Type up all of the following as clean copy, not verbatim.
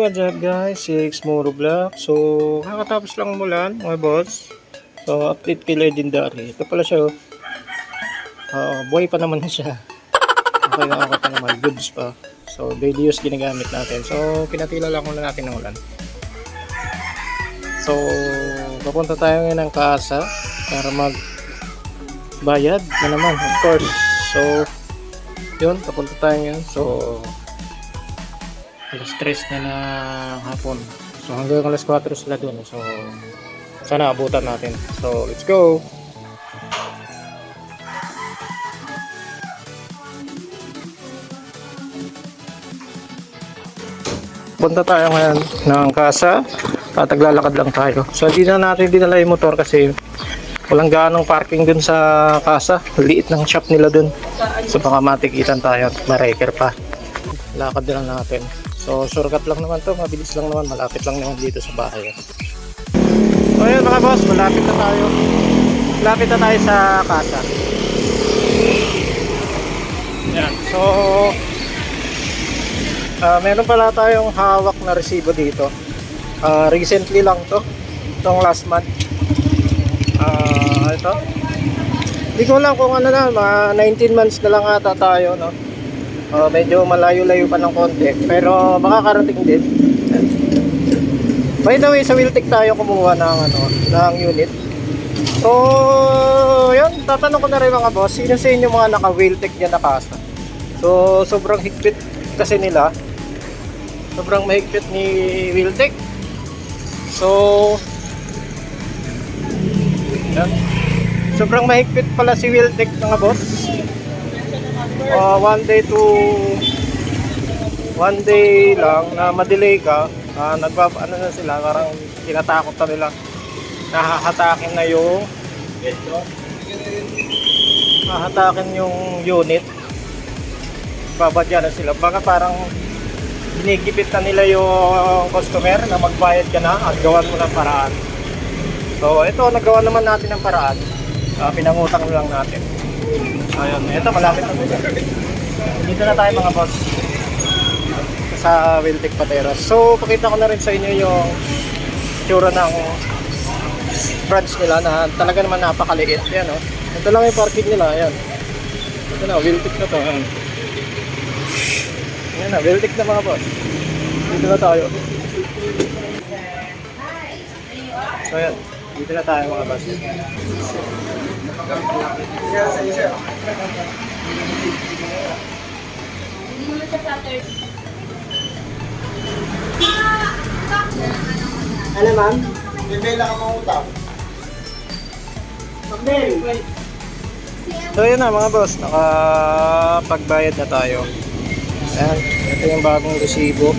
what's up guys? Si Moro Vlog. So, kakatapos lang umulan mga boss. So, update kay Legendary. Ito pala siya. Buhay pa naman siya. Okay na ako pa naman. Goods pa. So, daily use ginagamit natin. So, pinatila lang muna natin ng ulan. So, papunta tayo ngayon ng casa para magbayad na naman. Of course. So, yun. Papunta tayo ngayon. So, alas 3 na hapon. So hanggang alas 4 sila dun. So sana abutan natin. So let's go. Punta tayo ngayon ng casa. Tataglalakad lang tayo. So hindi na natin dinala yung motor kasi walang gaanong parking dun sa casa. Liit ng shop nila dun. So baka matikitan tayo at ma-wrecker pa. Lakad lang natin. So shortcut lang naman to, mabilis lang naman, malapit lang naman dito sa bahay. So yun mga boss, malapit na tayo. Malapit na tayo sa casa. Yan. So meron pala tayong hawak na resibo dito. Recently lang to. Itong last month. Ito. Hindi ko lang kung ano na, 19 months na lang ata tayo, no? Medyo malayo-layo pa ng konti pero makakarating din. By the way, sa Wiltec tayo kumuha ng unit. So yun, tatanong ko na rin mga boss, sino sa inyo mga naka-Wiltec dyan na casa? So sobrang higpit kasi nila, sobrang mahigpit ni Wiltec. So yan, sobrang mahigpit pala si Wiltec mga boss. One day lang na ma-delay ka, ano na sila, parang tinatakot na nila, hahatakin yung unit, babadya na sila, baka parang ginigipit na nila yung customer na magbayad ka na at gawan mo ng paraan. So ito, nagawa naman natin ng paraan, pinangutang lang natin. Ayun, ito malapit na dito. Dito na tayo mga boss sa Wiltec Pateros. So pakita ko na rin sa inyo yung tsura ng branch nila na talaga naman napakaliit. Yan, oh. Ito lang yung parking nila. Ayan. Ito na, Wiltec na to. Ayan. Ayan na, Wiltec na mga boss. Dito na tayo. So ayan, dito na tayo mga boss. Ano ma'am? Bibela ka mangutang. So yun na mga boss, nakapagbayad na tayo. Ayan, ito yung bagong resibo.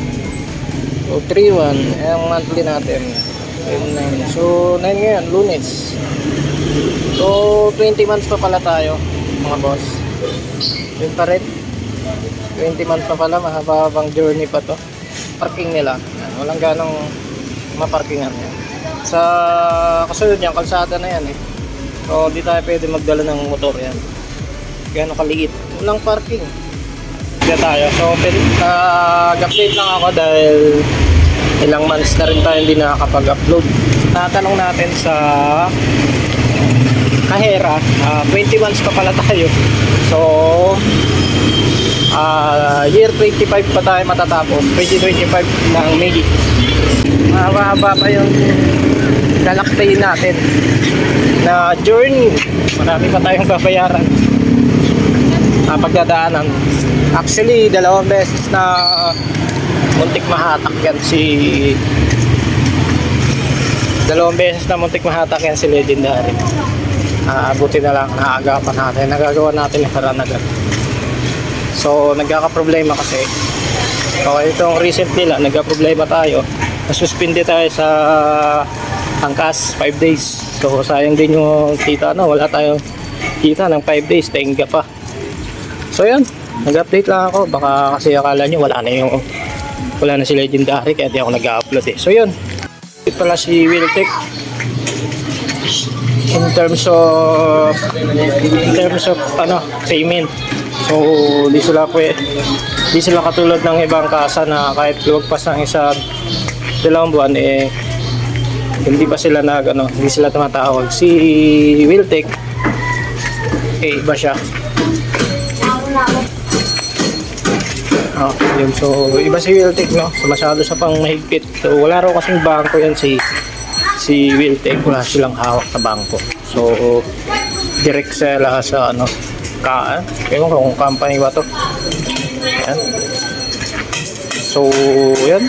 So 3-1, yung monthly natin. 9. So 9 ngayon, Lunes. So 20 months pa pala tayo mga boss. Yun pa rin, 20 months pa pala, mahabang journey pa to. Parking nila, yan, walang ganong maparkingan yan. Sa kasunod niyan, kalsada na yan eh. So di tayo pwede magdala ng motor yan, gano'ng kaliit, walang parking. Dito tayo. So nag-update lang ako dahil ilang months na rin tayo hindi nakakapag-upload. Tatanong natin sa Kahera, 20 months pa pala tayo. So year 25 pa tayo matatapos, 2025 ng May. Mahaba pa yung lalaktayin natin na journey. Marami pa tayong babayaran, pagdadaanan. Actually, dalawang beses na muntik mahatak yan si Legendary. Buti na lang naagapan natin, nagagawa natin yung paraan agad. So nagkakaproblema kasi itong recent nila, nagkaproblema tayo, nasuspindi tayo sa angkas 5 days. So sayang din yung kita, wala tayong kita ng 5 days, tainga pa. So yun, nag-update lang ako, baka kasi akala nyo wala na si Legendary kaya di ako nag-upload eh. So yun, ito pala si Wiltec in terms of payment. So di sila katulad ng ibang kasa na kahit lumagpas ng dalawang buwan eh hindi pa sila hindi sila tumatawag. Si Wiltec eh iba siya. Oh, yun. So, iba si Wiltec, no? So, masyado sa pang mahigpit. So, wala raw kasing bangko yan si Wiltec. Wala silang hawak na bangko. So, direct sila sa ewan ko kung company ba to. Yan. So, yan.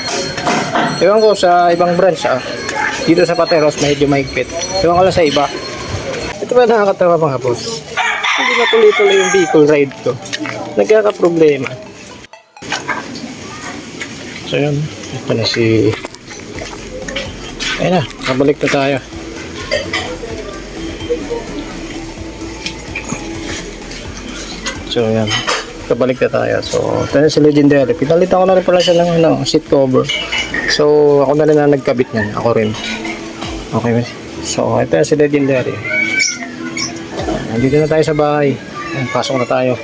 Ewan ko sa ibang branch, dito sa Pateros, medyo mahigpit. Ewan ko lang sa iba. Ito ba nakakatawa mga boss? Hindi na tuloy-tuloy yung vehicle ride ko. Nagkaka-problema. So yun, ito na ayun na, nabalik na tayo. So yan, nabalik na tayo. So ito na si Legendary. Pinalitan ko na rin pala siya ng seat cover. So ako na rin na nagkabit niyan, ako rin. Okay, so ito na si Legendary. Nandito na tayo sa bahay. Ayan, pasok na tayo.